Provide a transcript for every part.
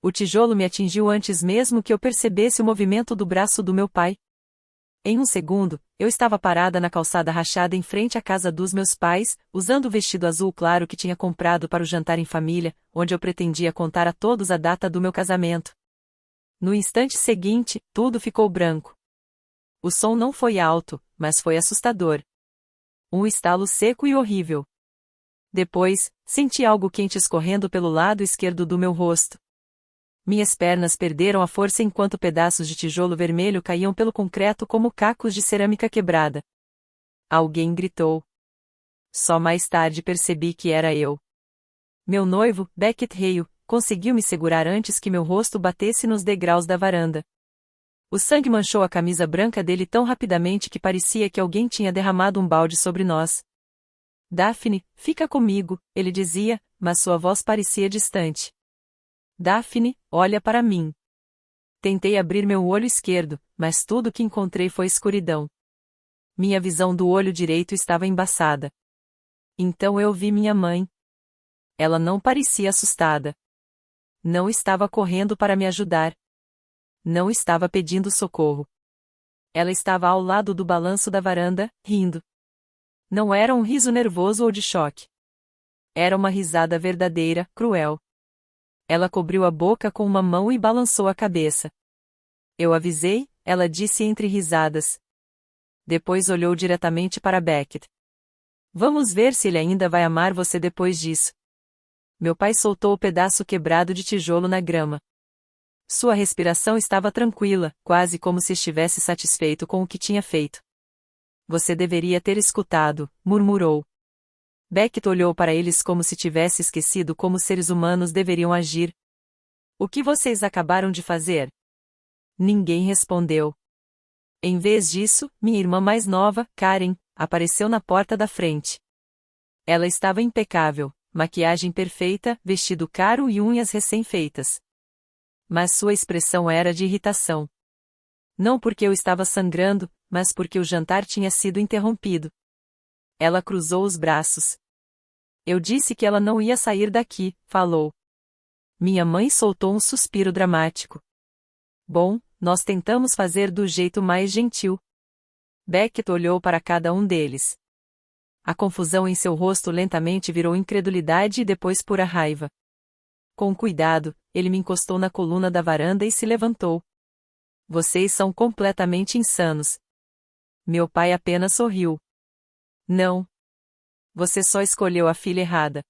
O tijolo me atingiu antes mesmo que eu percebesse o movimento do braço do meu pai. Em um segundo, eu estava parada na calçada rachada em frente à casa dos meus pais, usando o vestido azul claro que tinha comprado para o jantar em família, onde eu pretendia contar a todos a data do meu casamento. No instante seguinte, tudo ficou branco. O som não foi alto, mas foi assustador. Um estalo seco e horrível. Depois, senti algo quente escorrendo pelo lado esquerdo do meu rosto. Minhas pernas perderam a força enquanto pedaços de tijolo vermelho caíam pelo concreto como cacos de cerâmica quebrada. Alguém gritou. Só mais tarde percebi que era eu. Meu noivo, Beckett Hale, conseguiu me segurar antes que meu rosto batesse nos degraus da varanda. O sangue manchou a camisa branca dele tão rapidamente que parecia que alguém tinha derramado um balde sobre nós. Daphne, fica comigo, ele dizia, mas sua voz parecia distante. Daphne, olha para mim. Tentei abrir meu olho esquerdo, mas tudo que encontrei foi escuridão. Minha visão do olho direito estava embaçada. Então eu vi minha mãe. Ela não parecia assustada. Não estava correndo para me ajudar. Não estava pedindo socorro. Ela estava ao lado do balanço da varanda, rindo. Não era um riso nervoso ou de choque. Era uma risada verdadeira, cruel. Ela cobriu a boca com uma mão e balançou a cabeça. Eu avisei, ela disse entre risadas. Depois olhou diretamente para Beckett. Vamos ver se ele ainda vai amar você depois disso. Meu pai soltou o pedaço quebrado de tijolo na grama. Sua respiração estava tranquila, quase como se estivesse satisfeito com o que tinha feito. Você deveria ter escutado, murmurou. Beckett olhou para eles como se tivesse esquecido como seres humanos deveriam agir. O que vocês acabaram de fazer? Ninguém respondeu. Em vez disso, minha irmã mais nova, Karen, apareceu na porta da frente. Ela estava impecável, maquiagem perfeita, vestido caro e unhas recém-feitas. Mas sua expressão era de irritação. Não porque eu estava sangrando, mas porque o jantar tinha sido interrompido. Ela cruzou os braços. Eu disse que ela não ia sair daqui, falou. Minha mãe soltou um suspiro dramático. Bom, nós tentamos fazer do jeito mais gentil. Beckett olhou para cada um deles. A confusão em seu rosto lentamente virou incredulidade e depois pura raiva. Com cuidado, ele me encostou na coluna da varanda e se levantou. Vocês são completamente insanos. Meu pai apenas sorriu. Não. Você só escolheu a filha errada.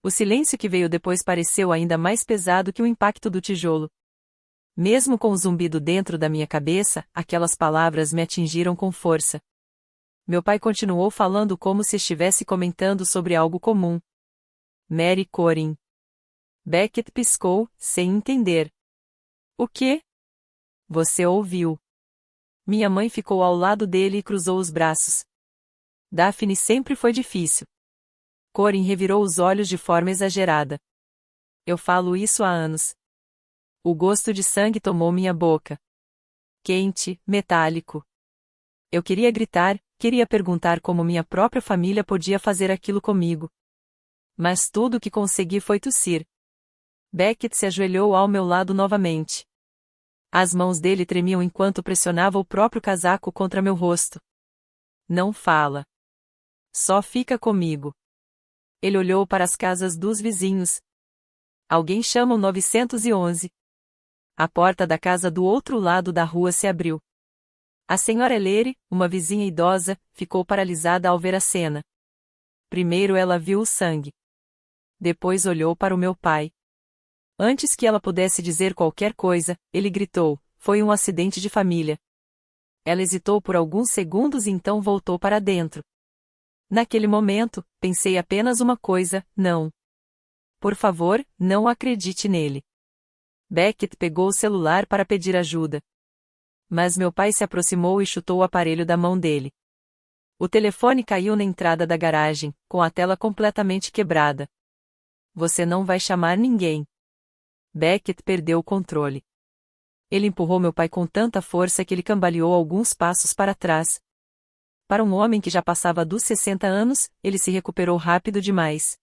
O silêncio que veio depois pareceu ainda mais pesado que o impacto do tijolo. Mesmo com o zumbido dentro da minha cabeça, aquelas palavras me atingiram com força. Meu pai continuou falando como se estivesse comentando sobre algo comum. Mary Corin. Beckett piscou, sem entender. O quê? Você ouviu. Minha mãe ficou ao lado dele e cruzou os braços. Daphne sempre foi difícil. Corin revirou os olhos de forma exagerada. Eu falo isso há anos. O gosto de sangue tomou minha boca. Quente, metálico. Eu queria gritar, queria perguntar como minha própria família podia fazer aquilo comigo. Mas tudo o que consegui foi tossir. Beckett se ajoelhou ao meu lado novamente. As mãos dele tremiam enquanto pressionava o próprio casaco contra meu rosto. Não fala. Só fica comigo. Ele olhou para as casas dos vizinhos. Alguém chama o 911. A porta da casa do outro lado da rua se abriu. A senhora Leary, uma vizinha idosa, ficou paralisada ao ver a cena. Primeiro ela viu o sangue. Depois olhou para o meu pai. Antes que ela pudesse dizer qualquer coisa, ele gritou, foi um acidente de família. Ela hesitou por alguns segundos e então voltou para dentro. Naquele momento, pensei apenas uma coisa, não. Por favor, não acredite nele. Beckett pegou o celular para pedir ajuda. Mas meu pai se aproximou e chutou o aparelho da mão dele. O telefone caiu na entrada da garagem, com a tela completamente quebrada. Você não vai chamar ninguém. Beckett perdeu o controle. Ele empurrou meu pai com tanta força que ele cambaleou alguns passos para trás. Para um homem que já passava dos 60 anos, ele se recuperou rápido demais.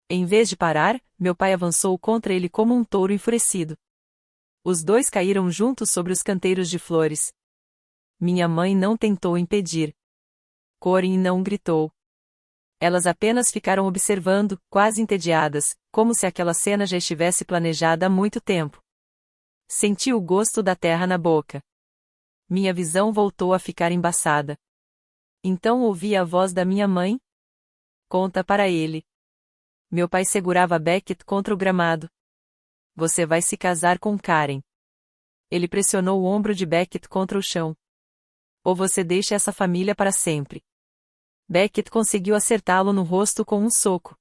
Em vez de parar, meu pai avançou contra ele como um touro enfurecido. Os dois caíram juntos sobre os canteiros de flores. Minha mãe não tentou impedir. Corin não gritou. Elas apenas ficaram observando, quase entediadas, como se aquela cena já estivesse planejada há muito tempo. Senti o gosto da terra na boca. Minha visão voltou a ficar embaçada. Então ouvi a voz da minha mãe. Conta para ele. Meu pai segurava Beckett contra o gramado. Você vai se casar com Karen. Ele pressionou o ombro de Beckett contra o chão. Ou você deixa essa família para sempre. Beckett conseguiu acertá-lo no rosto com um soco.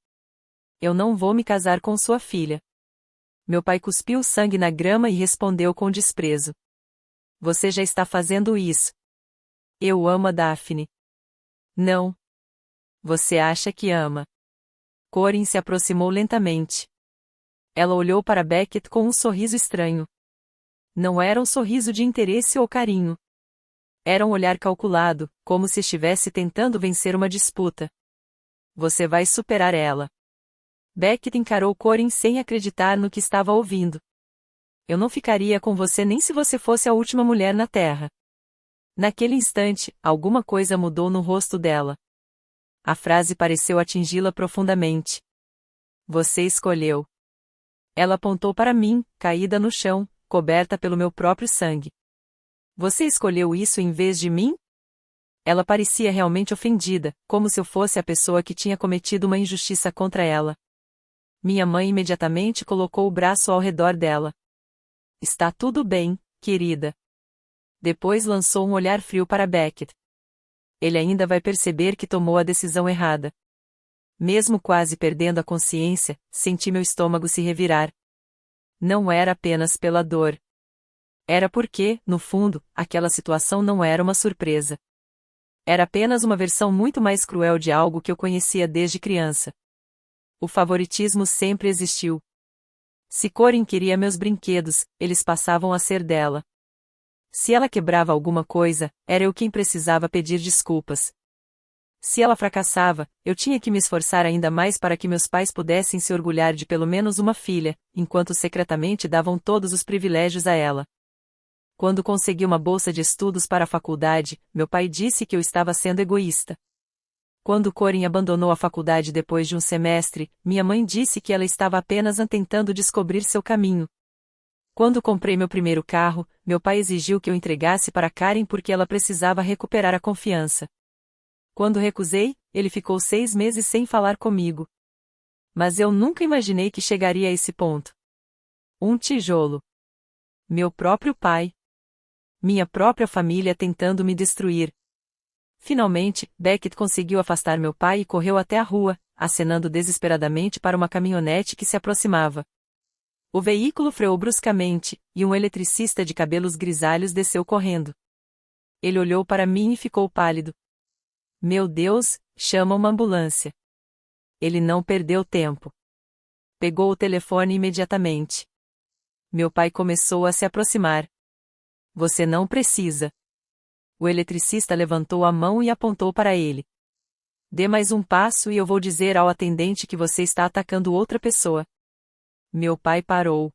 Eu não vou me casar com sua filha. Meu pai cuspiu sangue na grama e respondeu com desprezo. Você já está fazendo isso. Eu amo a Daphne. Não. Você acha que ama. Corin se aproximou lentamente. Ela olhou para Beckett com um sorriso estranho. Não era um sorriso de interesse ou carinho. Era um olhar calculado, como se estivesse tentando vencer uma disputa. Você vai superar ela. Beckett encarou Corin sem acreditar no que estava ouvindo. Eu não ficaria com você nem se você fosse a última mulher na Terra. Naquele instante, alguma coisa mudou no rosto dela. A frase pareceu atingi-la profundamente. Você escolheu. Ela apontou para mim, caída no chão, coberta pelo meu próprio sangue. Você escolheu isso em vez de mim? Ela parecia realmente ofendida, como se eu fosse a pessoa que tinha cometido uma injustiça contra ela. Minha mãe imediatamente colocou o braço ao redor dela. Está tudo bem, querida. Depois lançou um olhar frio para Beckett. Ele ainda vai perceber que tomou a decisão errada. Mesmo quase perdendo a consciência, senti meu estômago se revirar. Não era apenas pela dor. Era porque, no fundo, aquela situação não era uma surpresa. Era apenas uma versão muito mais cruel de algo que eu conhecia desde criança. O favoritismo sempre existiu. Se Corin queria meus brinquedos, eles passavam a ser dela. Se ela quebrava alguma coisa, era eu quem precisava pedir desculpas. Se ela fracassava, eu tinha que me esforçar ainda mais para que meus pais pudessem se orgulhar de pelo menos uma filha, enquanto secretamente davam todos os privilégios a ela. Quando consegui uma bolsa de estudos para a faculdade, meu pai disse que eu estava sendo egoísta. Quando Corin abandonou a faculdade depois de um semestre, minha mãe disse que ela estava apenas tentando descobrir seu caminho. Quando comprei meu primeiro carro, meu pai exigiu que eu entregasse para Karen porque ela precisava recuperar a confiança. Quando recusei, ele ficou 6 meses sem falar comigo. Mas eu nunca imaginei que chegaria a esse ponto. Um tijolo. Meu próprio pai. Minha própria família tentando me destruir. Finalmente, Beckett conseguiu afastar meu pai e correu até a rua, acenando desesperadamente para uma caminhonete que se aproximava. O veículo freou bruscamente, e um eletricista de cabelos grisalhos desceu correndo. Ele olhou para mim e ficou pálido. Meu Deus, chama uma ambulância. Ele não perdeu tempo. Pegou o telefone imediatamente. Meu pai começou a se aproximar. Você não precisa. O eletricista levantou a mão e apontou para ele. Dê mais um passo e eu vou dizer ao atendente que você está atacando outra pessoa. Meu pai parou.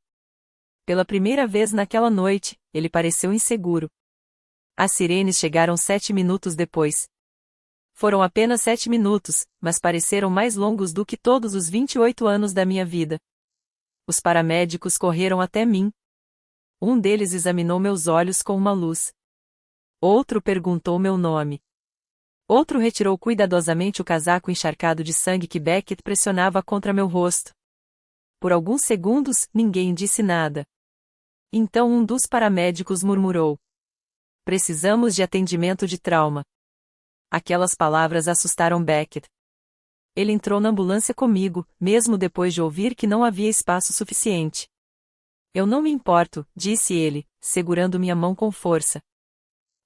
Pela primeira vez naquela noite, ele pareceu inseguro. As sirenes chegaram 7 minutos depois. Foram apenas 7 minutos, mas pareceram mais longos do que todos os 28 anos da minha vida. Os paramédicos correram até mim. Um deles examinou meus olhos com uma luz. Outro perguntou meu nome. Outro retirou cuidadosamente o casaco encharcado de sangue que Beckett pressionava contra meu rosto. Por alguns segundos, ninguém disse nada. Então um dos paramédicos murmurou. Precisamos de atendimento de trauma. Aquelas palavras assustaram Beckett. Ele entrou na ambulância comigo, mesmo depois de ouvir que não havia espaço suficiente. Eu não me importo, disse ele, segurando minha mão com força.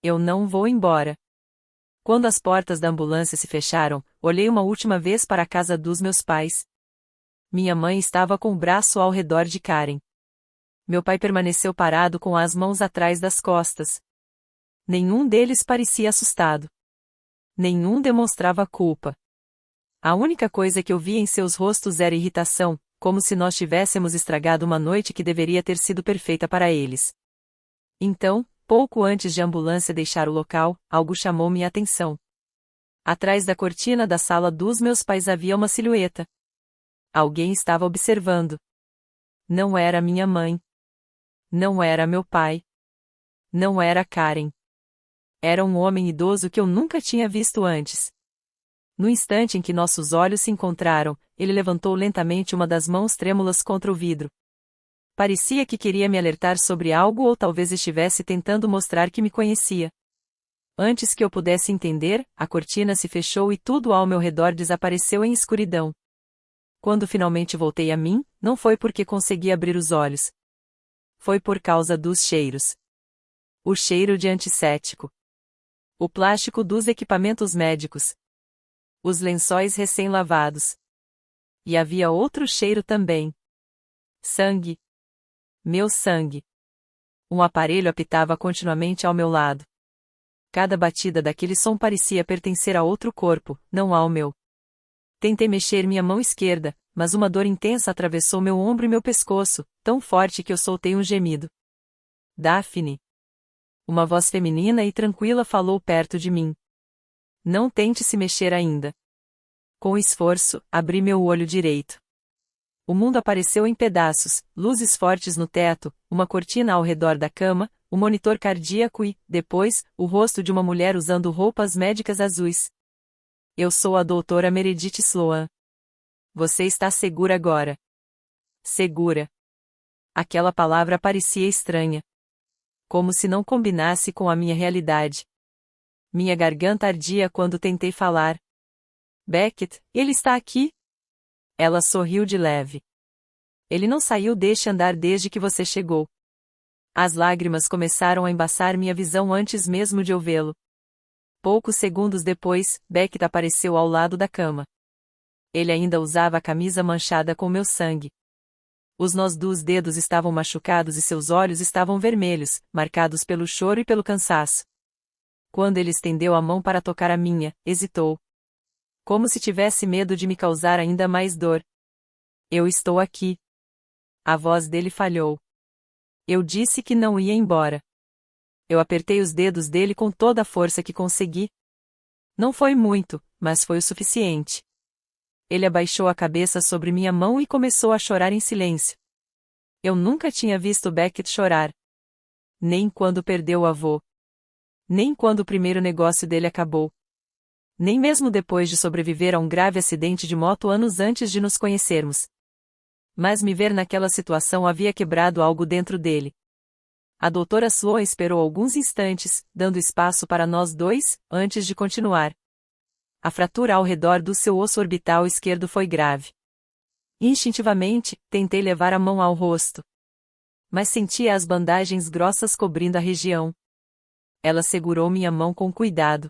Eu não vou embora. Quando as portas da ambulância se fecharam, olhei uma última vez para a casa dos meus pais. Minha mãe estava com o braço ao redor de Karen. Meu pai permaneceu parado com as mãos atrás das costas. Nenhum deles parecia assustado. Nenhum demonstrava culpa. A única coisa que eu via em seus rostos era irritação, como se nós tivéssemos estragado uma noite que deveria ter sido perfeita para eles. Então, pouco antes de a ambulância deixar o local, algo chamou minha atenção. Atrás da cortina da sala dos meus pais havia uma silhueta. Alguém estava observando. Não era minha mãe. Não era meu pai. Não era Karen. Era um homem idoso que eu nunca tinha visto antes. No instante em que nossos olhos se encontraram, ele levantou lentamente uma das mãos trêmulas contra o vidro. Parecia que queria me alertar sobre algo ou talvez estivesse tentando mostrar que me conhecia. Antes que eu pudesse entender, a cortina se fechou e tudo ao meu redor desapareceu em escuridão. Quando finalmente voltei a mim, não foi porque consegui abrir os olhos. Foi por causa dos cheiros. O cheiro de antisséptico. O plástico dos equipamentos médicos. Os lençóis recém-lavados. E havia outro cheiro também. Sangue. Meu sangue. Um aparelho apitava continuamente ao meu lado. Cada batida daquele som parecia pertencer a outro corpo, não ao meu. Tentei mexer minha mão esquerda, mas uma dor intensa atravessou meu ombro e meu pescoço, tão forte que eu soltei um gemido. Daphne. Uma voz feminina e tranquila falou perto de mim. Não tente se mexer ainda. Com esforço, abri meu olho direito. O mundo apareceu em pedaços, luzes fortes no teto, uma cortina ao redor da cama, o monitor cardíaco e, depois, o rosto de uma mulher usando roupas médicas azuis. Eu sou a doutora Meredith Sloan. Você está segura agora. Segura. Aquela palavra parecia estranha. Como se não combinasse com a minha realidade. Minha garganta ardia quando tentei falar. Beckett, ele está aqui? Ela sorriu de leve. Ele não saiu deste andar desde que você chegou. As lágrimas começaram a embaçar minha visão antes mesmo de eu vê-lo. Poucos segundos depois, Beckett apareceu ao lado da cama. Ele ainda usava a camisa manchada com meu sangue. Os nós dos dedos estavam machucados e seus olhos estavam vermelhos, marcados pelo choro e pelo cansaço. Quando ele estendeu a mão para tocar a minha, hesitou. Como se tivesse medo de me causar ainda mais dor. Eu estou aqui. A voz dele falhou. Eu disse que não ia embora. Eu apertei os dedos dele com toda a força que consegui. Não foi muito, mas foi o suficiente. Ele abaixou a cabeça sobre minha mão e começou a chorar em silêncio. Eu nunca tinha visto Beckett chorar. Nem quando perdeu o avô. Nem quando o primeiro negócio dele acabou. Nem mesmo depois de sobreviver a um grave acidente de moto anos antes de nos conhecermos. Mas me ver naquela situação havia quebrado algo dentro dele. A doutora Sloan esperou alguns instantes, dando espaço para nós dois, antes de continuar. A fratura ao redor do seu osso orbital esquerdo foi grave. Instintivamente, tentei levar a mão ao rosto. Mas sentia as bandagens grossas cobrindo a região. Ela segurou minha mão com cuidado.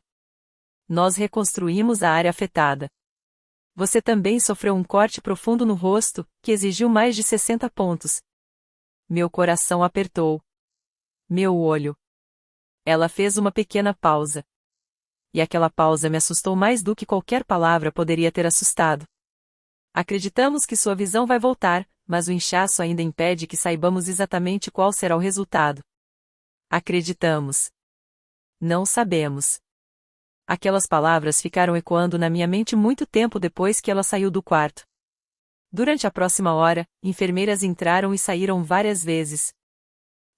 Nós reconstruímos a área afetada. Você também sofreu um corte profundo no rosto, que exigiu mais de 60 pontos. Meu coração apertou. Meu olho. Ela fez uma pequena pausa. E aquela pausa me assustou mais do que qualquer palavra poderia ter assustado. Acreditamos que sua visão vai voltar, mas o inchaço ainda impede que saibamos exatamente qual será o resultado. Acreditamos. Não sabemos. Aquelas palavras ficaram ecoando na minha mente muito tempo depois que ela saiu do quarto. Durante a próxima hora, enfermeiras entraram e saíram várias vezes.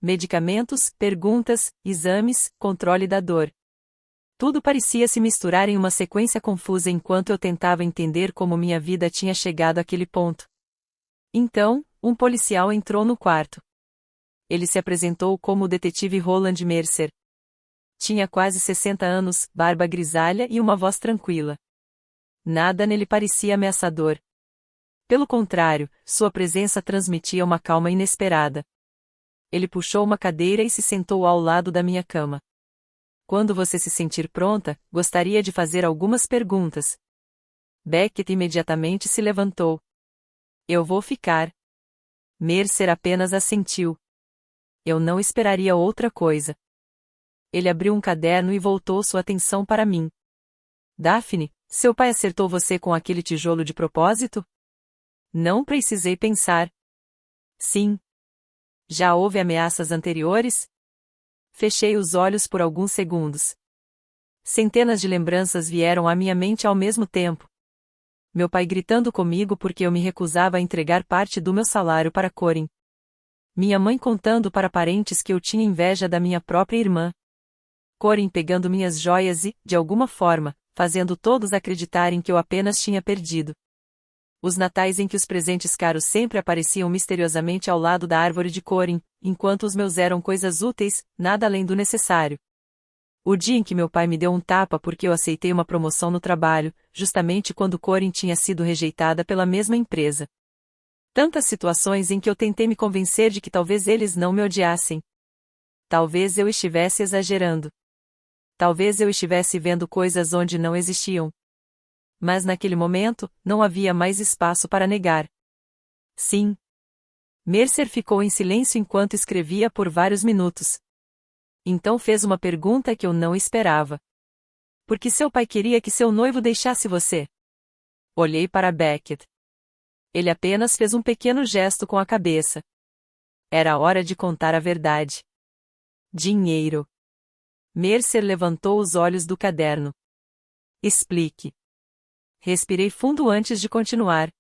Medicamentos, perguntas, exames, controle da dor. Tudo parecia se misturar em uma sequência confusa enquanto eu tentava entender como minha vida tinha chegado àquele ponto. Então, um policial entrou no quarto. Ele se apresentou como o detetive Roland Mercer. Tinha quase 60 anos, barba grisalha e uma voz tranquila. Nada nele parecia ameaçador. Pelo contrário, sua presença transmitia uma calma inesperada. Ele puxou uma cadeira e se sentou ao lado da minha cama. Quando você se sentir pronta, gostaria de fazer algumas perguntas. Beckett imediatamente se levantou. Eu vou ficar. Mercer apenas assentiu. Eu não esperaria outra coisa. Ele abriu um caderno e voltou sua atenção para mim. Daphne, Seu pai acertou você com aquele tijolo de propósito? Não precisei pensar. Sim. Já houve ameaças anteriores? Fechei os olhos por alguns segundos. Centenas de lembranças vieram à minha mente ao mesmo tempo. Meu pai gritando comigo porque eu me recusava a entregar parte do meu salário para Corin. Minha mãe contando para parentes que eu tinha inveja da minha própria irmã. Corin pegando minhas joias e, de alguma forma, fazendo todos acreditarem que eu apenas tinha perdido. Os natais em que os presentes caros sempre apareciam misteriosamente ao lado da árvore de Corin, enquanto os meus eram coisas úteis, nada além do necessário. O dia em que meu pai me deu um tapa porque eu aceitei uma promoção no trabalho, justamente quando Corin tinha sido rejeitada pela mesma empresa. Tantas situações em que eu tentei me convencer de que talvez eles não me odiassem. Talvez eu estivesse exagerando. Talvez eu estivesse vendo coisas onde não existiam. Mas naquele momento, não havia mais espaço para negar. Sim. Mercer ficou em silêncio enquanto escrevia por vários minutos. Então fez uma pergunta que eu não esperava. Por que seu pai queria que seu noivo deixasse você? Olhei para Beckett. Ele apenas fez um pequeno gesto com a cabeça. Era hora de contar a verdade. Dinheiro. Mercer levantou os olhos do caderno. Explique. Respirei fundo antes de continuar.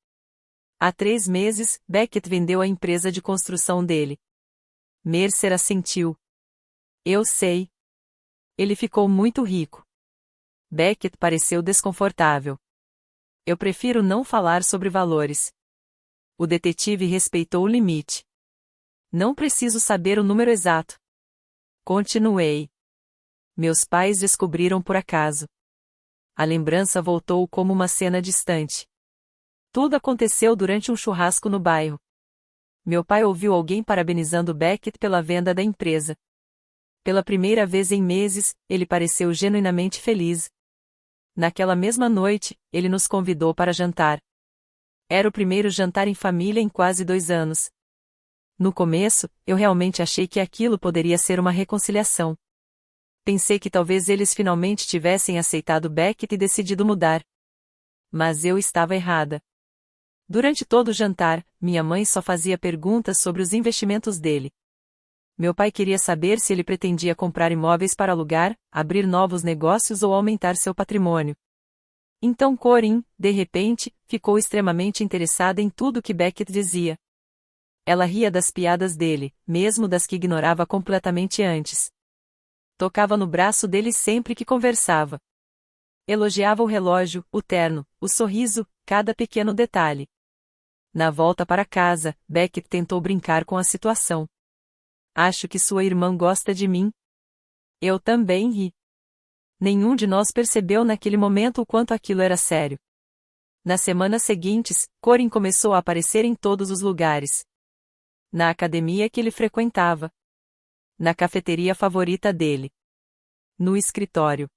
Há 3 meses, Beckett vendeu a empresa de construção dele. Mercer assentiu. Eu sei. Ele ficou muito rico. Beckett pareceu desconfortável. Eu prefiro não falar sobre valores. O detetive respeitou o limite. Não preciso saber o número exato. Continuei. Meus pais descobriram por acaso. A lembrança voltou como uma cena distante. Tudo aconteceu durante um churrasco no bairro. Meu pai ouviu alguém parabenizando Beckett pela venda da empresa. Pela primeira vez em meses, ele pareceu genuinamente feliz. Naquela mesma noite, ele nos convidou para jantar. Era o primeiro jantar em família em quase 2 anos. No começo, eu realmente achei que aquilo poderia ser uma reconciliação. Pensei que talvez eles finalmente tivessem aceitado Beckett e decidido mudar. Mas eu estava errada. Durante todo o jantar, minha mãe só fazia perguntas sobre os investimentos dele. Meu pai queria saber se ele pretendia comprar imóveis para alugar, abrir novos negócios ou aumentar seu patrimônio. Então Corin, de repente, ficou extremamente interessada em tudo que Beckett dizia. Ela ria das piadas dele, mesmo das que ignorava completamente antes. Tocava no braço dele sempre que conversava. Elogiava o relógio, o terno, o sorriso, cada pequeno detalhe. Na volta para casa, Beckett tentou brincar com a situação. Acho que sua irmã gosta de mim. Eu também ri. Nenhum de nós percebeu naquele momento o quanto aquilo era sério. Nas semanas seguintes, Corin começou a aparecer em todos os lugares. Na academia que ele frequentava. Na cafeteria favorita dele. No escritório.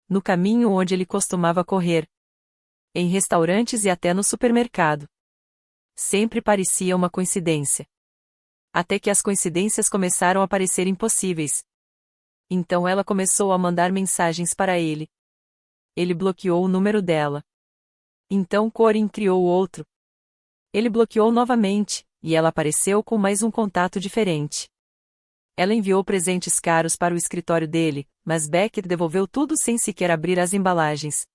No caminho onde ele costumava correr. Em restaurantes e até no supermercado. Sempre parecia uma coincidência. Até que as coincidências começaram a parecer impossíveis. Então ela começou a mandar mensagens para ele. Ele bloqueou o número dela. Então Corin criou outro. Ele bloqueou novamente, e ela apareceu com mais um contato diferente. Ela enviou presentes caros para o escritório dele, mas Beckett devolveu tudo sem sequer abrir as embalagens.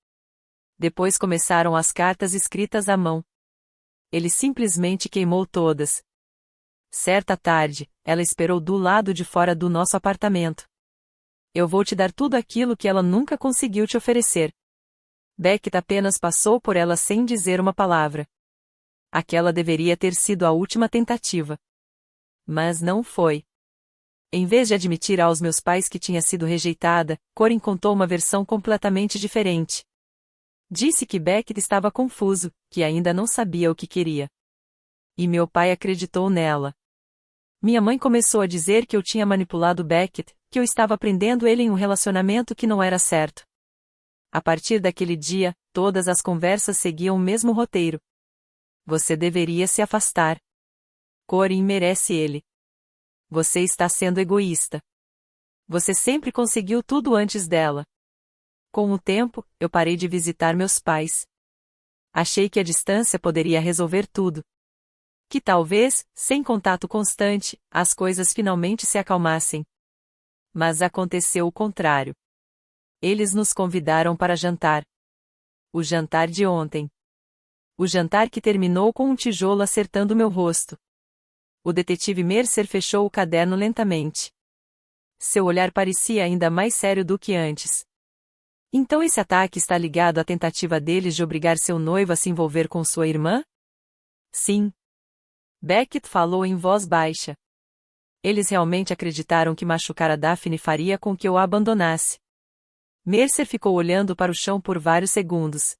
Depois começaram as cartas escritas à mão. Ele simplesmente queimou todas. Certa tarde, ela esperou do lado de fora do nosso apartamento. Eu vou te dar tudo aquilo que ela nunca conseguiu te oferecer. Beckett apenas passou por ela sem dizer uma palavra. Aquela deveria ter sido a última tentativa. Mas não foi. Em vez de admitir aos meus pais que tinha sido rejeitada, Corin contou uma versão completamente diferente. Disse que Beckett estava confuso, que ainda não sabia o que queria. E meu pai acreditou nela. Minha mãe começou a dizer que eu tinha manipulado Beckett, que eu estava prendendo ele em um relacionamento que não era certo. A partir daquele dia, todas as conversas seguiam o mesmo roteiro. Você deveria se afastar. Corin merece ele. Você está sendo egoísta. Você sempre conseguiu tudo antes dela. Com o tempo, eu parei de visitar meus pais. Achei que a distância poderia resolver tudo. Que talvez, sem contato constante, as coisas finalmente se acalmassem. Mas aconteceu o contrário. Eles nos convidaram para jantar. O jantar de ontem. O jantar que terminou com um tijolo acertando meu rosto. O detetive Mercer fechou o caderno lentamente. Seu olhar parecia ainda mais sério do que antes. Então esse ataque está ligado à tentativa deles de obrigar seu noivo a se envolver com sua irmã? Sim. Beckett falou em voz baixa. Eles realmente acreditaram que machucar a Daphne faria com que eu a abandonasse. Mercer ficou olhando para o chão por vários segundos.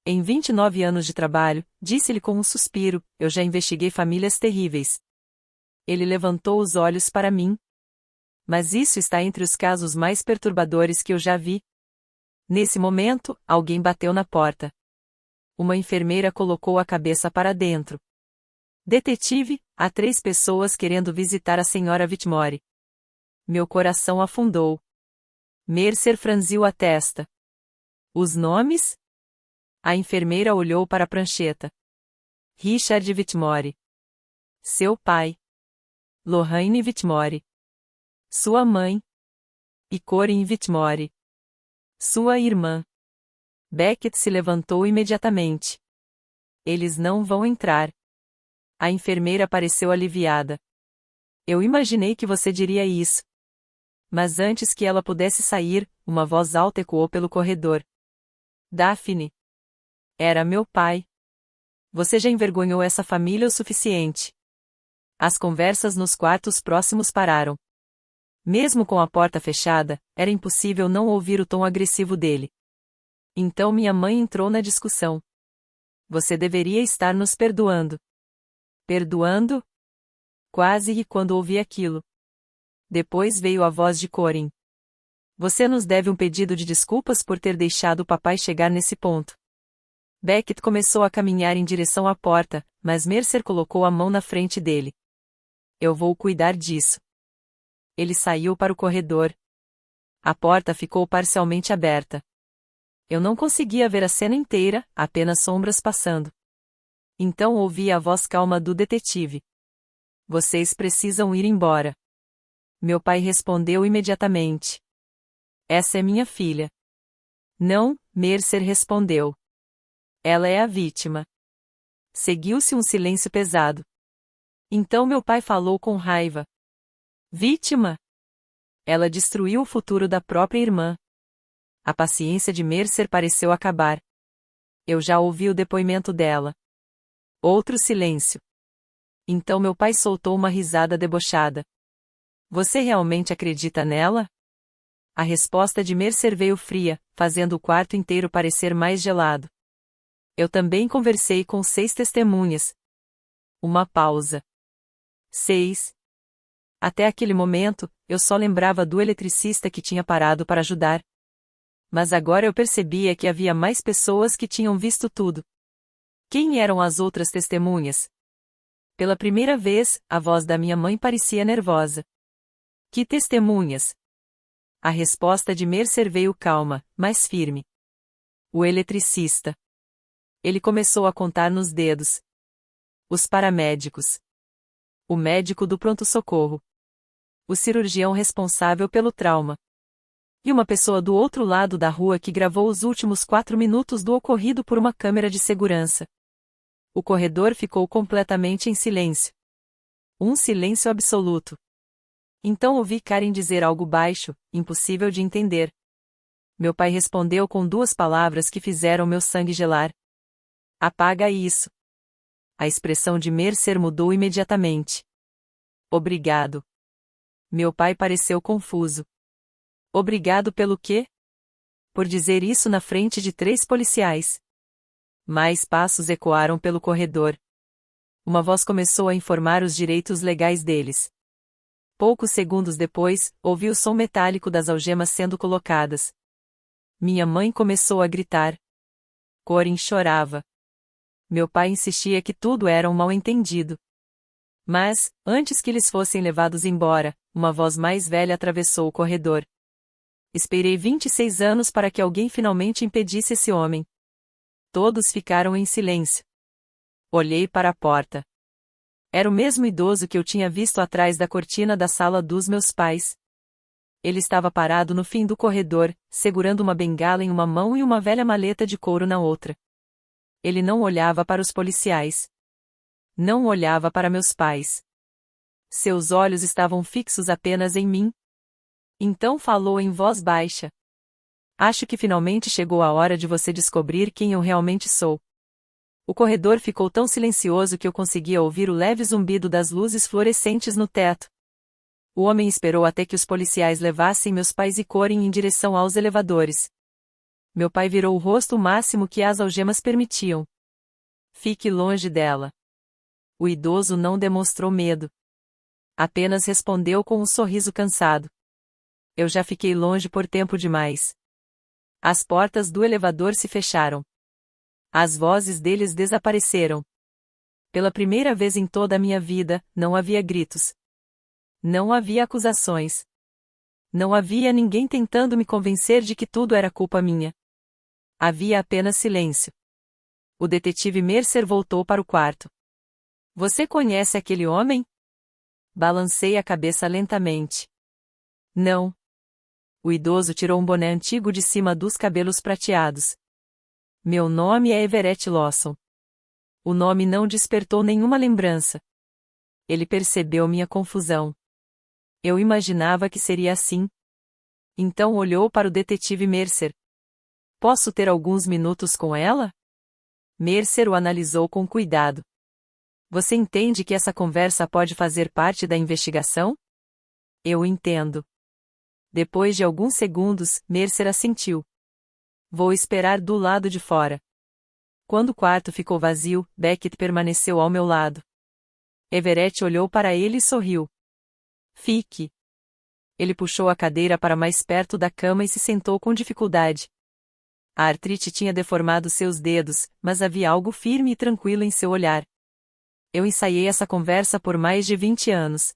Em 29 anos de trabalho, disse-lhe com um suspiro, eu já investiguei famílias terríveis. Ele levantou os olhos para mim. Mas isso está entre os casos mais perturbadores que eu já vi. Nesse momento, alguém bateu na porta. Uma enfermeira colocou a cabeça para dentro. Detetive, há 3 pessoas querendo visitar a senhora Whitmore. Meu coração afundou. Mercer franziu a testa. Os nomes? A enfermeira olhou para a prancheta. Richard Whitmore. Seu pai. Lorraine Whitmore. Sua mãe. E Corinne Whitmore. Sua irmã. Beckett se levantou imediatamente. Eles não vão entrar. A enfermeira pareceu aliviada. Eu imaginei que você diria isso. Mas antes que ela pudesse sair, uma voz alta ecoou pelo corredor. Daphne. Era meu pai. Você já envergonhou essa família o suficiente. As conversas nos quartos próximos pararam. Mesmo com a porta fechada, era impossível não ouvir o tom agressivo dele. Então minha mãe entrou na discussão. Você deveria estar nos perdoando. Perdoando? Quase ri quando ouvi aquilo. Depois veio a voz de Corinne. Você nos deve um pedido de desculpas por ter deixado o papai chegar nesse ponto. Beckett começou a caminhar em direção à porta, mas Mercer colocou a mão na frente dele. Eu vou cuidar disso. Ele saiu para o corredor. A porta ficou parcialmente aberta. Eu não conseguia ver a cena inteira, apenas sombras passando. Então ouvi a voz calma do detetive. Vocês precisam ir embora. Meu pai respondeu imediatamente. Essa é minha filha. Não, Mercer respondeu. Ela é a vítima. Seguiu-se um silêncio pesado. Então meu pai falou com raiva. Vítima? Ela destruiu o futuro da própria irmã. A paciência de Mercer pareceu acabar. Eu já ouvi o depoimento dela. Outro silêncio. Então meu pai soltou uma risada debochada. Você realmente acredita nela? A resposta de Mercer veio fria, fazendo o quarto inteiro parecer mais gelado. Eu também conversei com 6 testemunhas. Uma pausa. 6. Até aquele momento, eu só lembrava do eletricista que tinha parado para ajudar. Mas agora eu percebia que havia mais pessoas que tinham visto tudo. Quem eram as outras testemunhas? Pela primeira vez, a voz da minha mãe parecia nervosa. Que testemunhas? A resposta de Mercer veio calma, mas firme. O eletricista. Ele começou a contar nos dedos. Os paramédicos. O médico do pronto-socorro. O cirurgião responsável pelo trauma. E uma pessoa do outro lado da rua que gravou os últimos 4 minutos do ocorrido por uma câmera de segurança. O corredor ficou completamente em silêncio. Um silêncio absoluto. Então ouvi Karen dizer algo baixo, impossível de entender. Meu pai respondeu com 2 palavras que fizeram meu sangue gelar. Apaga isso. A expressão de Mercer mudou imediatamente. Obrigado. Meu pai pareceu confuso. Obrigado pelo quê? Por dizer isso na frente de 3 policiais. Mais passos ecoaram pelo corredor. Uma voz começou a informar os direitos legais deles. Poucos segundos depois, ouvi o som metálico das algemas sendo colocadas. Minha mãe começou a gritar. Corinne chorava. Meu pai insistia que tudo era um mal-entendido. Mas, antes que eles fossem levados embora, uma voz mais velha atravessou o corredor. Esperei 26 anos para que alguém finalmente impedisse esse homem. Todos ficaram em silêncio. Olhei para a porta. Era o mesmo idoso que eu tinha visto atrás da cortina da sala dos meus pais. Ele estava parado no fim do corredor, segurando uma bengala em uma mão e uma velha maleta de couro na outra. Ele não olhava para os policiais. Não olhava para meus pais. Seus olhos estavam fixos apenas em mim. Então falou em voz baixa. Acho que finalmente chegou a hora de você descobrir quem eu realmente sou. O corredor ficou tão silencioso que eu conseguia ouvir o leve zumbido das luzes fluorescentes no teto. O homem esperou até que os policiais levassem meus pais e Corin em direção aos elevadores. Meu pai virou o rosto o máximo que as algemas permitiam. Fique longe dela. O idoso não demonstrou medo. Apenas respondeu com um sorriso cansado. Eu já fiquei longe por tempo demais. As portas do elevador se fecharam. As vozes deles desapareceram. Pela primeira vez em toda a minha vida, não havia gritos. Não havia acusações. Não havia ninguém tentando me convencer de que tudo era culpa minha. Havia apenas silêncio. O detetive Mercer voltou para o quarto. Você conhece aquele homem? Balancei a cabeça lentamente. Não. O idoso tirou um boné antigo de cima dos cabelos prateados. Meu nome é Everett Lawson. O nome não despertou nenhuma lembrança. Ele percebeu minha confusão. Eu imaginava que seria assim. Então olhou para o detetive Mercer. Posso ter alguns minutos com ela? Mercer o analisou com cuidado. Você entende que essa conversa pode fazer parte da investigação? Eu entendo. Depois de alguns segundos, Mercer assentiu. Vou esperar do lado de fora. Quando o quarto ficou vazio, Beckett permaneceu ao meu lado. Everett olhou para ele e sorriu. Fique. Ele puxou a cadeira para mais perto da cama e se sentou com dificuldade. A artrite tinha deformado seus dedos, mas havia algo firme e tranquilo em seu olhar. Eu ensaiei essa conversa por mais de 20 anos.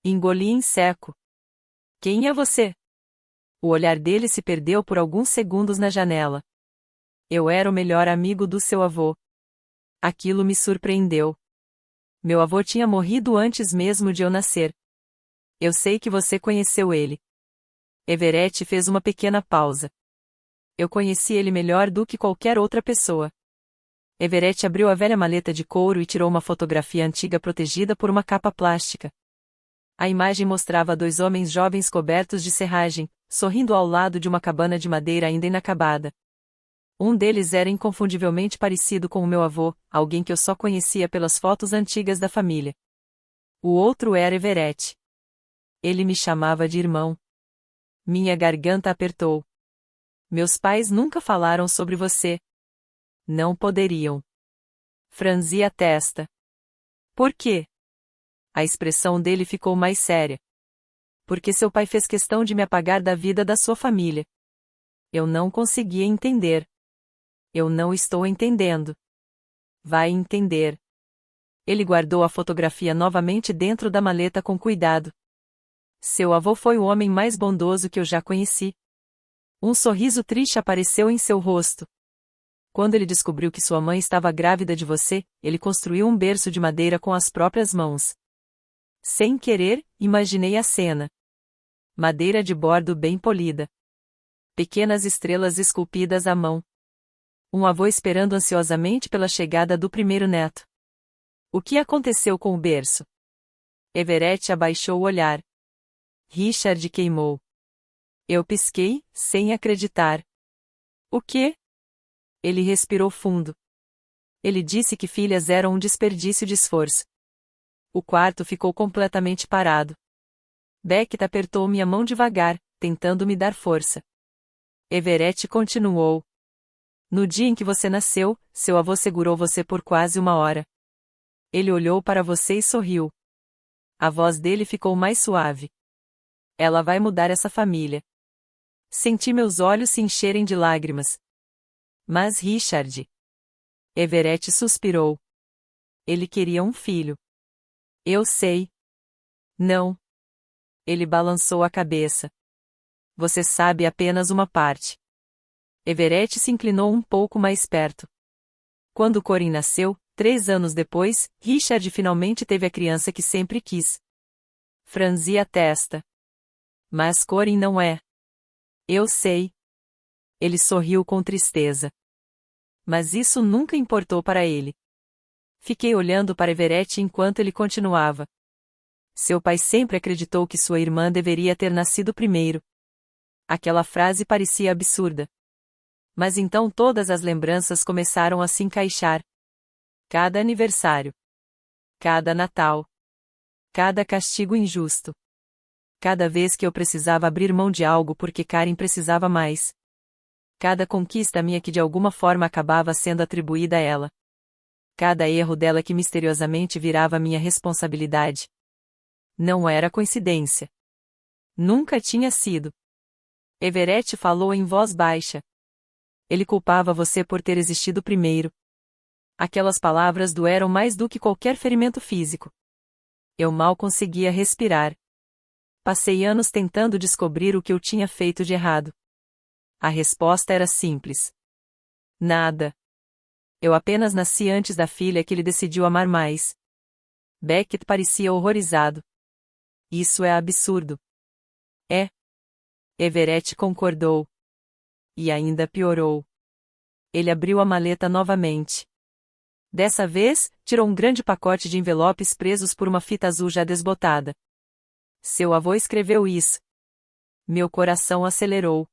Engoli em seco. Quem é você? O olhar dele se perdeu por alguns segundos na janela. Eu era o melhor amigo do seu avô. Aquilo me surpreendeu. Meu avô tinha morrido antes mesmo de eu nascer. Eu sei que você conheceu ele. Everett fez uma pequena pausa. Eu conheci ele melhor do que qualquer outra pessoa. Everett abriu a velha maleta de couro e tirou uma fotografia antiga protegida por uma capa plástica. A imagem mostrava dois homens jovens cobertos de serragem, sorrindo ao lado de uma cabana de madeira ainda inacabada. Um deles era inconfundivelmente parecido com o meu avô, alguém que eu só conhecia pelas fotos antigas da família. O outro era Everett. Ele me chamava de irmão. Minha garganta apertou. Meus pais nunca falaram sobre você. Não poderiam. Franzi a testa. Por quê? A expressão dele ficou mais séria. Porque seu pai fez questão de me apagar da vida da sua família. Eu não conseguia entender. Eu não estou entendendo. Vai entender. Ele guardou a fotografia novamente dentro da maleta com cuidado. Seu avô foi o homem mais bondoso que eu já conheci. Um sorriso triste apareceu em seu rosto. Quando ele descobriu que sua mãe estava grávida de você, ele construiu um berço de madeira com as próprias mãos. Sem querer, imaginei a cena. Madeira de bordo bem polida. Pequenas estrelas esculpidas à mão. Um avô esperando ansiosamente pela chegada do primeiro neto. O que aconteceu com o berço? Everett abaixou o olhar. Richard queimou. Eu pisquei, sem acreditar. O quê? Ele respirou fundo. Ele disse que filhas eram um desperdício de esforço. O quarto ficou completamente parado. Beckett apertou minha mão devagar, tentando me dar força. Everett continuou. No dia em que você nasceu, seu avô segurou você por quase 1 hora. Ele olhou para você e sorriu. A voz dele ficou mais suave. Ela vai mudar essa família. Senti meus olhos se encherem de lágrimas. Mas Richard. Everett suspirou. Ele queria um filho. Eu sei. Não. Ele balançou a cabeça. Você sabe apenas uma parte. Everett se inclinou um pouco mais perto. Quando Corin nasceu, 3 anos depois, Richard finalmente teve a criança que sempre quis. Franzi a testa. Mas Corin não é. Eu sei. Ele sorriu com tristeza. Mas isso nunca importou para ele. Fiquei olhando para Everett enquanto ele continuava. Seu pai sempre acreditou que sua irmã deveria ter nascido primeiro. Aquela frase parecia absurda. Mas então todas as lembranças começaram a se encaixar. Cada aniversário. Cada Natal. Cada castigo injusto. Cada vez que eu precisava abrir mão de algo porque Karen precisava mais. Cada conquista minha que de alguma forma acabava sendo atribuída a ela. Cada erro dela que misteriosamente virava minha responsabilidade. Não era coincidência. Nunca tinha sido. Everett falou em voz baixa. Ele culpava você por ter existido primeiro. Aquelas palavras doeram mais do que qualquer ferimento físico. Eu mal conseguia respirar. Passei anos tentando descobrir o que eu tinha feito de errado. A resposta era simples. Nada. Eu apenas nasci antes da filha que ele decidiu amar mais. Beckett parecia horrorizado. Isso é absurdo. É. Everett concordou. E ainda piorou. Ele abriu a maleta novamente. Dessa vez, tirou um grande pacote de envelopes presos por uma fita azul já desbotada. Seu avô escreveu isso. Meu coração acelerou.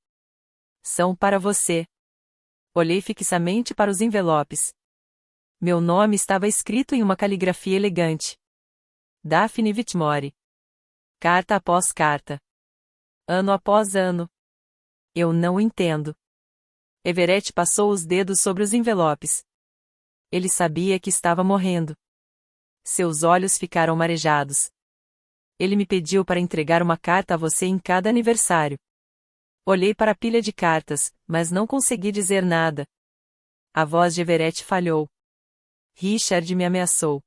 São para você. Olhei fixamente para os envelopes. Meu nome estava escrito em uma caligrafia elegante. Daphne Whitmore. Carta após carta. Ano após ano. Eu não entendo. Everett passou os dedos sobre os envelopes. Ele sabia que estava morrendo. Seus olhos ficaram marejados. Ele me pediu para entregar uma carta a você em cada aniversário. Olhei para a pilha de cartas, mas não consegui dizer nada. A voz de Everett falhou. Richard me ameaçou.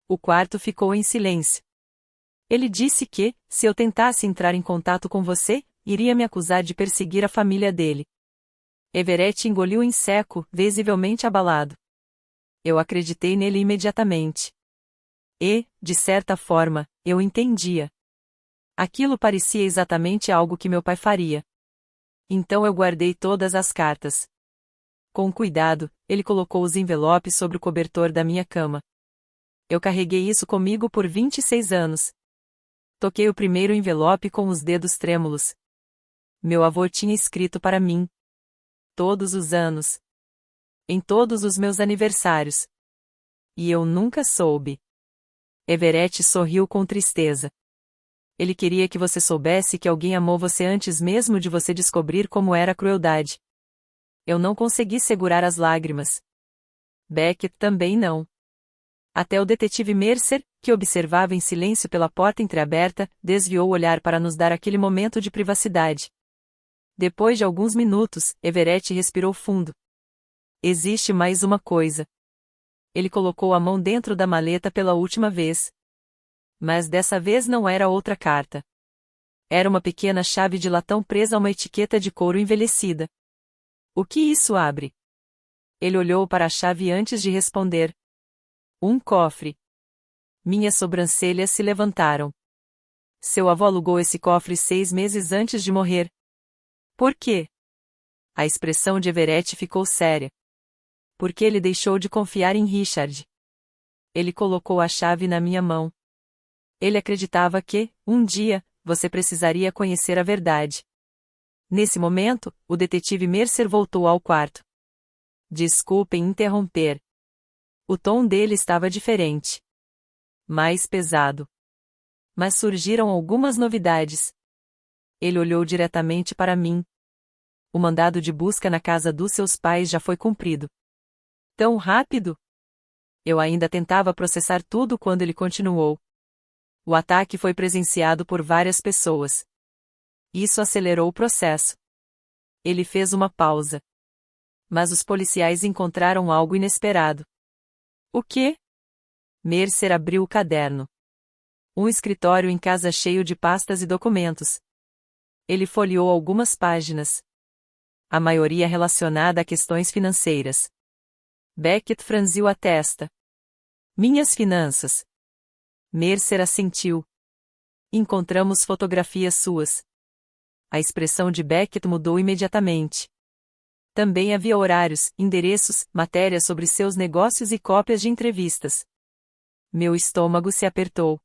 O quarto ficou em silêncio. Ele disse que, se eu tentasse entrar em contato com você, iria me acusar de perseguir a família dele. Everett engoliu em seco, visivelmente abalado. Eu acreditei nele imediatamente. E, de certa forma, eu entendia. Aquilo parecia exatamente algo que meu pai faria. Então eu guardei todas as cartas. Com cuidado, ele colocou os envelopes sobre o cobertor da minha cama. Eu carreguei isso comigo por 26 anos. Toquei o primeiro envelope com os dedos trêmulos. Meu avô tinha escrito para mim. Todos os anos. Em todos os meus aniversários. E eu nunca soube. Everett sorriu com tristeza. Ele queria que você soubesse que alguém amou você antes mesmo de você descobrir como era a crueldade. Eu não consegui segurar as lágrimas. Beckett também não. Até o detetive Mercer, que observava em silêncio pela porta entreaberta, desviou o olhar para nos dar aquele momento de privacidade. Depois de alguns minutos, Everett respirou fundo. Existe mais uma coisa. Ele colocou a mão dentro da maleta pela última vez. Mas dessa vez não era outra carta. Era uma pequena chave de latão presa a uma etiqueta de couro envelhecida. O que isso abre? Ele olhou para a chave antes de responder. Um cofre. Minhas sobrancelhas se levantaram. Seu avô alugou esse cofre 6 meses antes de morrer. Por quê? A expressão de Everett ficou séria. Porque ele deixou de confiar em Richard. Ele colocou a chave na minha mão. Ele acreditava que, um dia, você precisaria conhecer a verdade. Nesse momento, o detetive Mercer voltou ao quarto. Desculpem interromper. O tom dele estava diferente. Mais pesado. Mas surgiram algumas novidades. Ele olhou diretamente para mim. O mandado de busca na casa dos seus pais já foi cumprido. Tão rápido? Eu ainda tentava processar tudo quando ele continuou. O ataque foi presenciado por várias pessoas. Isso acelerou o processo. Ele fez uma pausa. Mas os policiais encontraram algo inesperado. O quê? Mercer abriu o caderno. Um escritório em casa cheio de pastas e documentos. Ele folheou algumas páginas. A maioria relacionada a questões financeiras. Beckett franziu a testa. Minhas finanças. Mercer assentiu. Encontramos fotografias suas. A expressão de Beckett mudou imediatamente. Também havia horários, endereços, matérias sobre seus negócios e cópias de entrevistas. Meu estômago se apertou.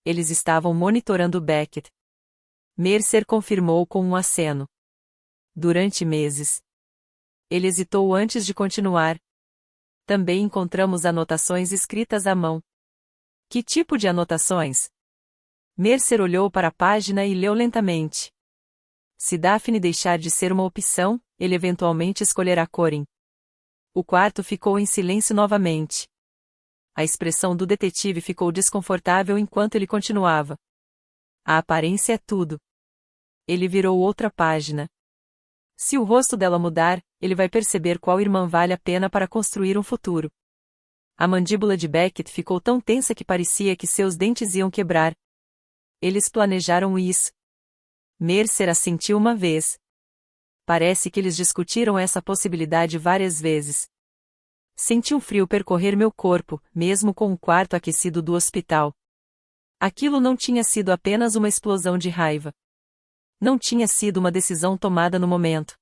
Eles estavam monitorando Beckett. Mercer confirmou com um aceno. Durante meses. Ele hesitou antes de continuar. Também encontramos anotações escritas à mão. Que tipo de anotações? Mercer olhou para a página e leu lentamente. Se Daphne deixar de ser uma opção, ele eventualmente escolherá Corin. O quarto ficou em silêncio novamente. A expressão do detetive ficou desconfortável enquanto ele continuava. A aparência é tudo. Ele virou outra página. Se o rosto dela mudar, ele vai perceber qual irmã vale a pena para construir um futuro. A mandíbula de Beckett ficou tão tensa que parecia que seus dentes iam quebrar. Eles planejaram isso. Mercer assentiu uma vez. Parece que eles discutiram essa possibilidade várias vezes. Senti um frio percorrer meu corpo, mesmo com o quarto aquecido do hospital. Aquilo não tinha sido apenas uma explosão de raiva. Não tinha sido uma decisão tomada no momento.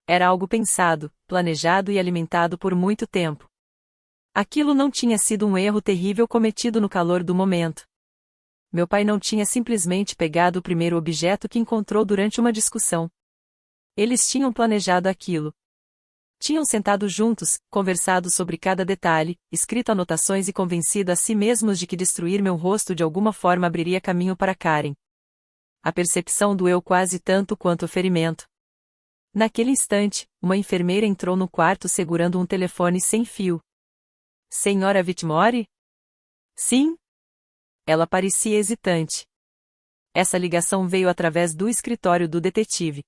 Era algo pensado, planejado e alimentado por muito tempo. Aquilo não tinha sido um erro terrível cometido no calor do momento. Meu pai não tinha simplesmente pegado o primeiro objeto que encontrou durante uma discussão. Eles tinham planejado aquilo. Tinham sentado juntos, conversado sobre cada detalhe, escrito anotações e convencido a si mesmos de que destruir meu rosto de alguma forma abriria caminho para Karen. A percepção doeu quase tanto quanto o ferimento. Naquele instante, uma enfermeira entrou no quarto segurando um telefone sem fio. Senhora Whitmore? Sim? Ela parecia hesitante. Essa ligação veio através do escritório do detetive.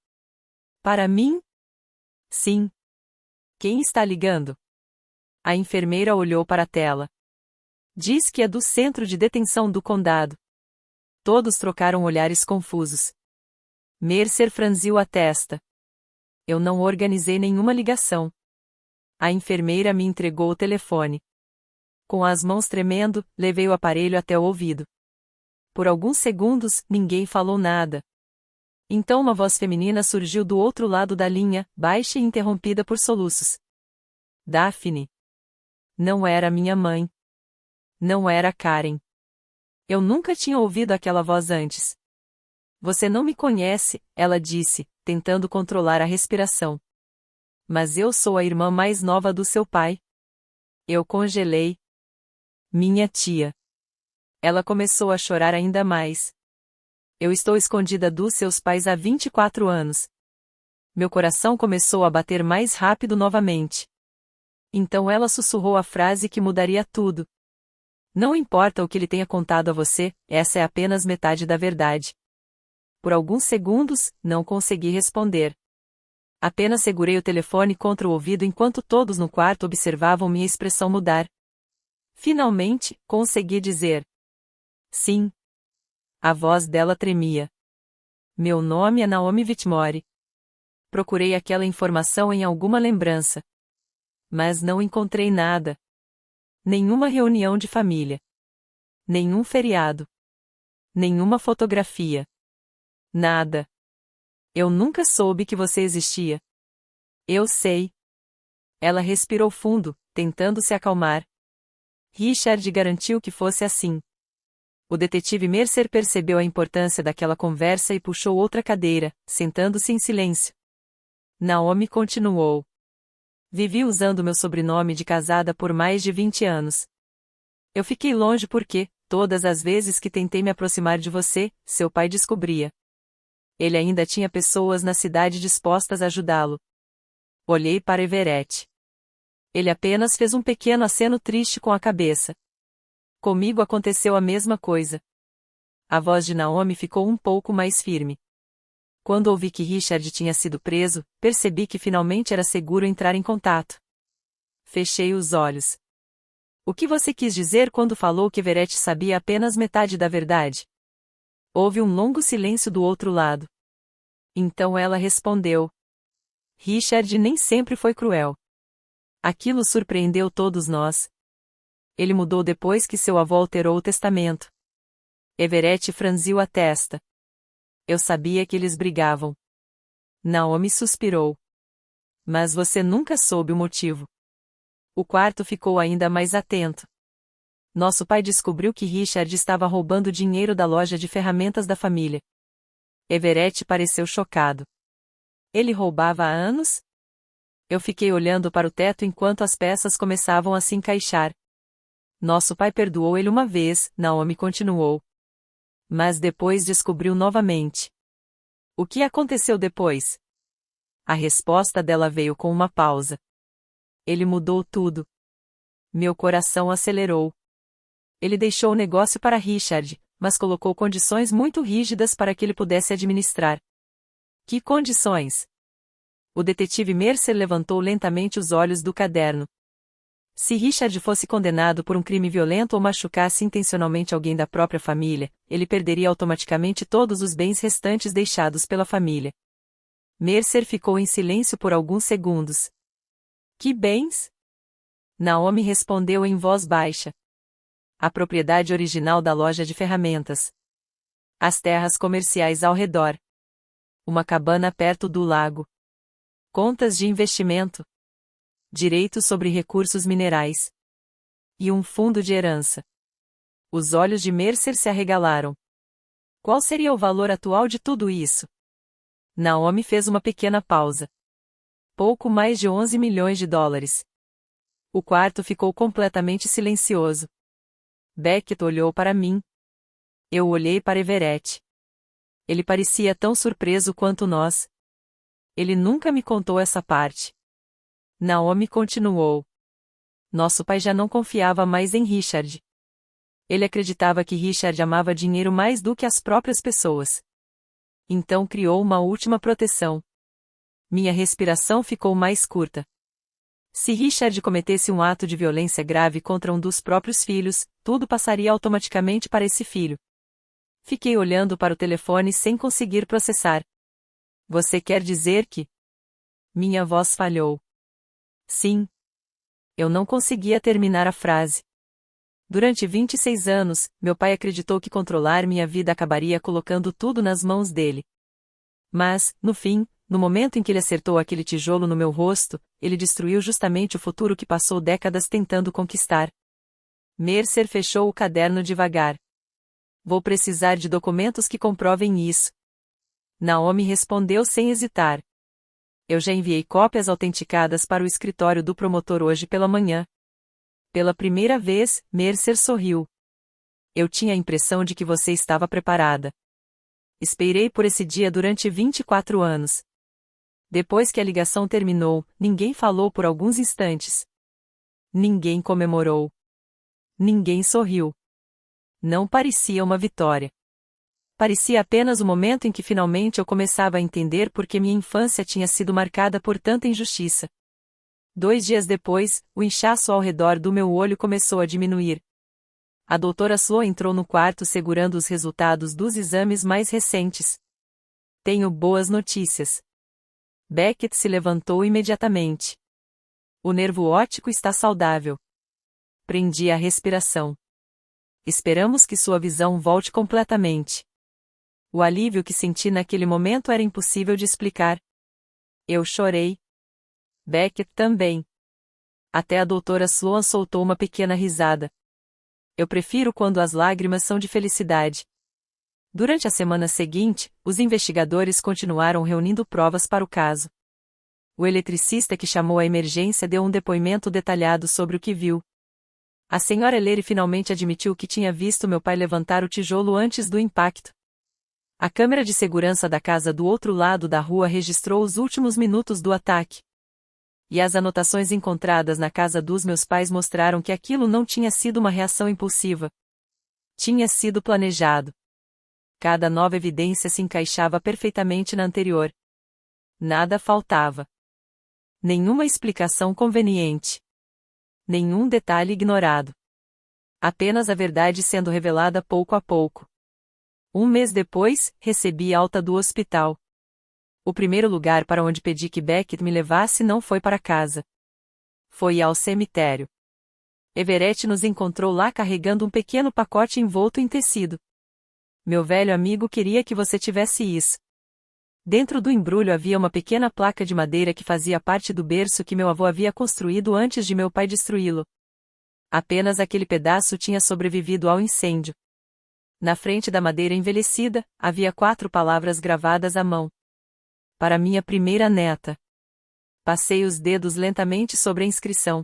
Para mim? Sim. Quem está ligando? A enfermeira olhou para a tela. Diz que é do centro de detenção do condado. Todos trocaram olhares confusos. Mercer franziu a testa. Eu não organizei nenhuma ligação. A enfermeira me entregou o telefone. Com as mãos tremendo, levei o aparelho até o ouvido. Por alguns segundos, ninguém falou nada. Então uma voz feminina surgiu do outro lado da linha, baixa e interrompida por soluços. Daphne. Não era minha mãe. Não era Karen. Eu nunca tinha ouvido aquela voz antes. Você não me conhece, ela disse, tentando controlar a respiração. Mas eu sou a irmã mais nova do seu pai. Eu congelei. Minha tia. Ela começou a chorar ainda mais. Eu estou escondida dos seus pais há 24 anos. Meu coração começou a bater mais rápido novamente. Então ela sussurrou a frase que mudaria tudo. Não importa o que ele tenha contado a você, essa é apenas metade da verdade. Por alguns segundos, não consegui responder. Apenas segurei o telefone contra o ouvido enquanto todos no quarto observavam minha expressão mudar. Finalmente, consegui dizer. Sim. A voz dela tremia. Meu nome é Naomi Whitmore. Procurei aquela informação em alguma lembrança. Mas não encontrei nada. Nenhuma reunião de família. Nenhum feriado. Nenhuma fotografia. Nada. Eu nunca soube que você existia. Eu sei. Ela respirou fundo, tentando se acalmar. Richard garantiu que fosse assim. O detetive Mercer percebeu a importância daquela conversa e puxou outra cadeira, sentando-se em silêncio. Naomi continuou. Vivi usando meu sobrenome de casada por mais de 20 anos. Eu fiquei longe porque, todas as vezes que tentei me aproximar de você, seu pai descobria. Ele ainda tinha pessoas na cidade dispostas a ajudá-lo. Olhei para Everett. Ele apenas fez um pequeno aceno triste com a cabeça. Comigo aconteceu a mesma coisa. A voz de Naomi ficou um pouco mais firme. Quando ouvi que Richard tinha sido preso, percebi que finalmente era seguro entrar em contato. Fechei os olhos. O que você quis dizer quando falou que Everett sabia apenas metade da verdade? Houve um longo silêncio do outro lado. Então ela respondeu: Richard nem sempre foi cruel. Aquilo surpreendeu todos nós. Ele mudou depois que seu avô alterou o testamento. Everett franziu a testa. Eu sabia que eles brigavam. Naomi suspirou. Mas você nunca soube o motivo. O quarto ficou ainda mais atento. Nosso pai descobriu que Richard estava roubando dinheiro da loja de ferramentas da família. Everett pareceu chocado. Ele roubava há anos? Eu fiquei olhando para o teto enquanto as peças começavam a se encaixar. Nosso pai perdoou ele uma vez, Naomi continuou. Mas depois descobriu novamente. O que aconteceu depois? A resposta dela veio com uma pausa. Ele mudou tudo. Meu coração acelerou. Ele deixou o negócio para Richard, mas colocou condições muito rígidas para que ele pudesse administrar. Que condições? O detetive Mercer levantou lentamente os olhos do caderno. Se Richard fosse condenado por um crime violento ou machucasse intencionalmente alguém da própria família, ele perderia automaticamente todos os bens restantes deixados pela família. Mercer ficou em silêncio por alguns segundos. Que bens? Naomi respondeu em voz baixa. A propriedade original da loja de ferramentas. As terras comerciais ao redor. Uma cabana perto do lago. Contas de investimento. Direitos sobre recursos minerais. E um fundo de herança. Os olhos de Mercer se arregalaram. Qual seria o valor atual de tudo isso? Naomi fez uma pequena pausa. Pouco mais de 11 milhões de dólares. O quarto ficou completamente silencioso. Beckett olhou para mim. Eu olhei para Everett. Ele parecia tão surpreso quanto nós. Ele nunca me contou essa parte. Naomi continuou. Nosso pai já não confiava mais em Richard. Ele acreditava que Richard amava dinheiro mais do que as próprias pessoas. Então criou uma última proteção. Minha respiração ficou mais curta. Se Richard cometesse um ato de violência grave contra um dos próprios filhos, tudo passaria automaticamente para esse filho. Fiquei olhando para o telefone sem conseguir processar. Você quer dizer que? Minha voz falhou. Sim. Eu não conseguia terminar a frase. Durante 26 anos, meu pai acreditou que controlar minha vida acabaria colocando tudo nas mãos dele. Mas, no fim, no momento em que ele acertou aquele tijolo no meu rosto, ele destruiu justamente o futuro que passou décadas tentando conquistar. Mercer fechou o caderno devagar. Vou precisar de documentos que comprovem isso. Naomi respondeu sem hesitar. Eu já enviei cópias autenticadas para o escritório do promotor hoje pela manhã. Pela primeira vez, Mercer sorriu. Eu tinha a impressão de que você estava preparada. Esperei por esse dia durante 24 anos. Depois que a ligação terminou, ninguém falou por alguns instantes. Ninguém comemorou. Ninguém sorriu. Não parecia uma vitória. Parecia apenas o momento em que finalmente eu começava a entender por que minha infância tinha sido marcada por tanta injustiça. 2 dias depois, o inchaço ao redor do meu olho começou a diminuir. A doutora Sloan entrou no quarto segurando os resultados dos exames mais recentes. Tenho boas notícias. Beckett se levantou imediatamente. O nervo óptico está saudável. Prendi a respiração. Esperamos que sua visão volte completamente. O alívio que senti naquele momento era impossível de explicar. Eu chorei. Beckett também. Até a doutora Sloan soltou uma pequena risada. Eu prefiro quando as lágrimas são de felicidade. Durante a semana seguinte, os investigadores continuaram reunindo provas para o caso. O eletricista que chamou a emergência deu um depoimento detalhado sobre o que viu. A senhora Leary finalmente admitiu que tinha visto meu pai levantar o tijolo antes do impacto. A câmera de segurança da casa do outro lado da rua registrou os últimos minutos do ataque. E as anotações encontradas na casa dos meus pais mostraram que aquilo não tinha sido uma reação impulsiva. Tinha sido planejado. Cada nova evidência se encaixava perfeitamente na anterior. Nada faltava. Nenhuma explicação conveniente. Nenhum detalhe ignorado. Apenas a verdade sendo revelada pouco a pouco. 1 mês depois, recebi alta do hospital. O primeiro lugar para onde pedi que Beckett me levasse não foi para casa. Foi ao cemitério. Everett nos encontrou lá carregando um pequeno pacote envolto em tecido. Meu velho amigo queria que você tivesse isso. Dentro do embrulho havia uma pequena placa de madeira que fazia parte do berço que meu avô havia construído antes de meu pai destruí-lo. Apenas aquele pedaço tinha sobrevivido ao incêndio. Na frente da madeira envelhecida, havia 4 palavras gravadas à mão. Para minha primeira neta. Passei os dedos lentamente sobre a inscrição.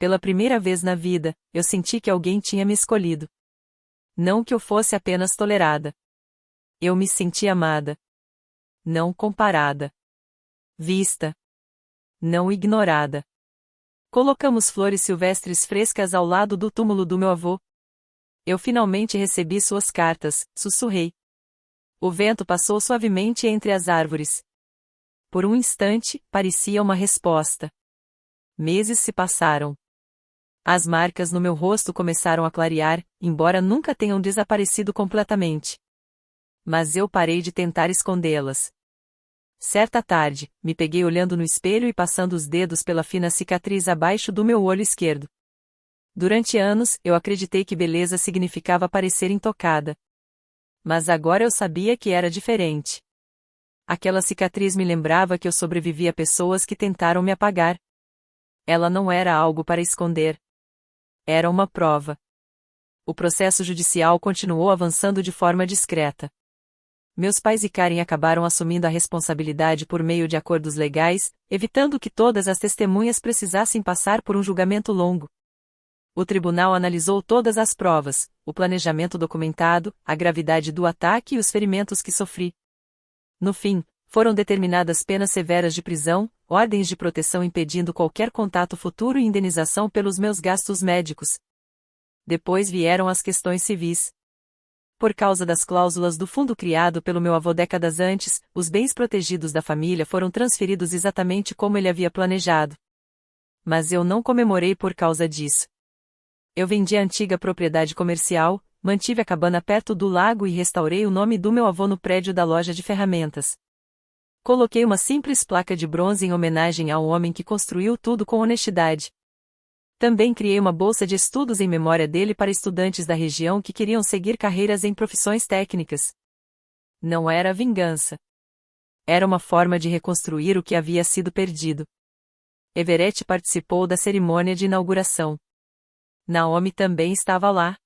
Pela primeira vez na vida, eu senti que alguém tinha me escolhido. Não que eu fosse apenas tolerada. Eu me senti amada. Não comparada. Vista. Não ignorada. Colocamos flores silvestres frescas ao lado do túmulo do meu avô. Eu finalmente recebi suas cartas, sussurrei. O vento passou suavemente entre as árvores. Por um instante, parecia uma resposta. Meses se passaram. As marcas no meu rosto começaram a clarear, embora nunca tenham desaparecido completamente. Mas eu parei de tentar escondê-las. Certa tarde, me peguei olhando no espelho e passando os dedos pela fina cicatriz abaixo do meu olho esquerdo. Durante anos, eu acreditei que beleza significava parecer intocada. Mas agora eu sabia que era diferente. Aquela cicatriz me lembrava que eu sobrevivi a pessoas que tentaram me apagar. Ela não era algo para esconder. Era uma prova. O processo judicial continuou avançando de forma discreta. Meus pais e Karen acabaram assumindo a responsabilidade por meio de acordos legais, evitando que todas as testemunhas precisassem passar por um julgamento longo. O tribunal analisou todas as provas, o planejamento documentado, a gravidade do ataque e os ferimentos que sofri. No fim, foram determinadas penas severas de prisão, ordens de proteção impedindo qualquer contato futuro e indenização pelos meus gastos médicos. Depois vieram as questões civis. Por causa das cláusulas do fundo criado pelo meu avô décadas antes, os bens protegidos da família foram transferidos exatamente como ele havia planejado. Mas eu não comemorei por causa disso. Eu vendi a antiga propriedade comercial, mantive a cabana perto do lago e restaurei o nome do meu avô no prédio da loja de ferramentas. Coloquei uma simples placa de bronze em homenagem ao homem que construiu tudo com honestidade. Também criei uma bolsa de estudos em memória dele para estudantes da região que queriam seguir carreiras em profissões técnicas. Não era vingança. Era uma forma de reconstruir o que havia sido perdido. Everett participou da cerimônia de inauguração. Naomi também estava lá.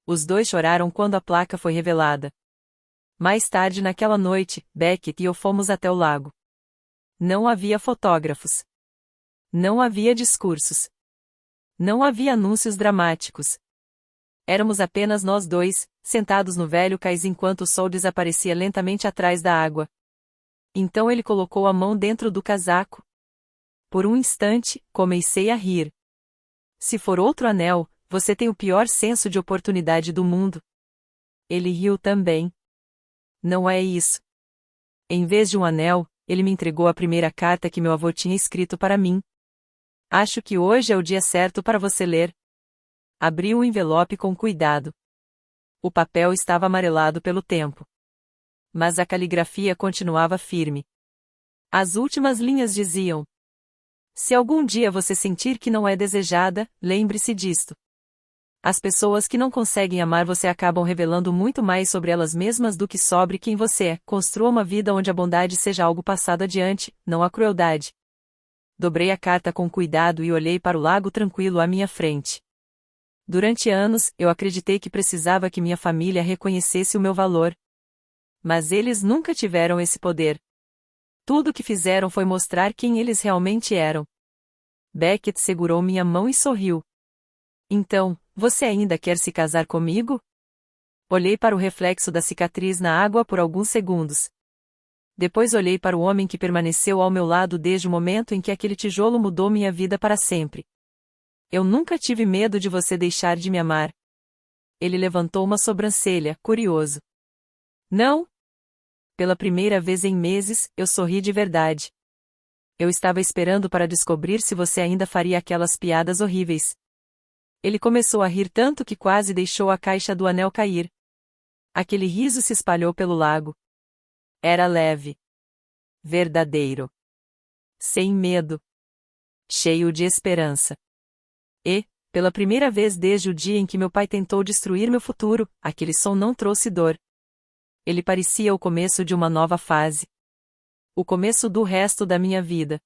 Os dois choraram quando a placa foi revelada. Mais tarde naquela noite, Beckett e eu fomos até o lago. Não havia fotógrafos. Não havia discursos. Não havia anúncios dramáticos. Éramos apenas nós dois, sentados no velho cais enquanto o sol desaparecia lentamente atrás da água. Então ele colocou a mão dentro do casaco. Por um instante, comecei a rir. Se for outro anel, você tem o pior senso de oportunidade do mundo. Ele riu também. Não é isso. Em vez de um anel, ele me entregou a primeira carta que meu avô tinha escrito para mim. Acho que hoje é o dia certo para você ler. Abri o envelope com cuidado. O papel estava amarelado pelo tempo. Mas a caligrafia continuava firme. As últimas linhas diziam: se algum dia você sentir que não é desejada, lembre-se disto. As pessoas que não conseguem amar você acabam revelando muito mais sobre elas mesmas do que sobre quem você é. Construa uma vida onde a bondade seja algo passado adiante, não a crueldade. Dobrei a carta com cuidado e olhei para o lago tranquilo à minha frente. Durante anos, eu acreditei que precisava que minha família reconhecesse o meu valor. Mas eles nunca tiveram esse poder. Tudo o que fizeram foi mostrar quem eles realmente eram. Beckett segurou minha mão e sorriu. Então, você ainda quer se casar comigo? Olhei para o reflexo da cicatriz na água por alguns segundos. Depois olhei para o homem que permaneceu ao meu lado desde o momento em que aquele tijolo mudou minha vida para sempre. Eu nunca tive medo de você deixar de me amar. Ele levantou uma sobrancelha, curioso. Não? Pela primeira vez em meses, eu sorri de verdade. Eu estava esperando para descobrir se você ainda faria aquelas piadas horríveis. Ele começou a rir tanto que quase deixou a caixa do anel cair. Aquele riso se espalhou pelo lago. Era leve. verdadeiro. Sem medo. Cheio de esperança. E, pela primeira vez desde o dia em que meu pai tentou destruir meu futuro, aquele som não trouxe dor. Ele parecia o começo de uma nova fase. O começo do resto da minha vida.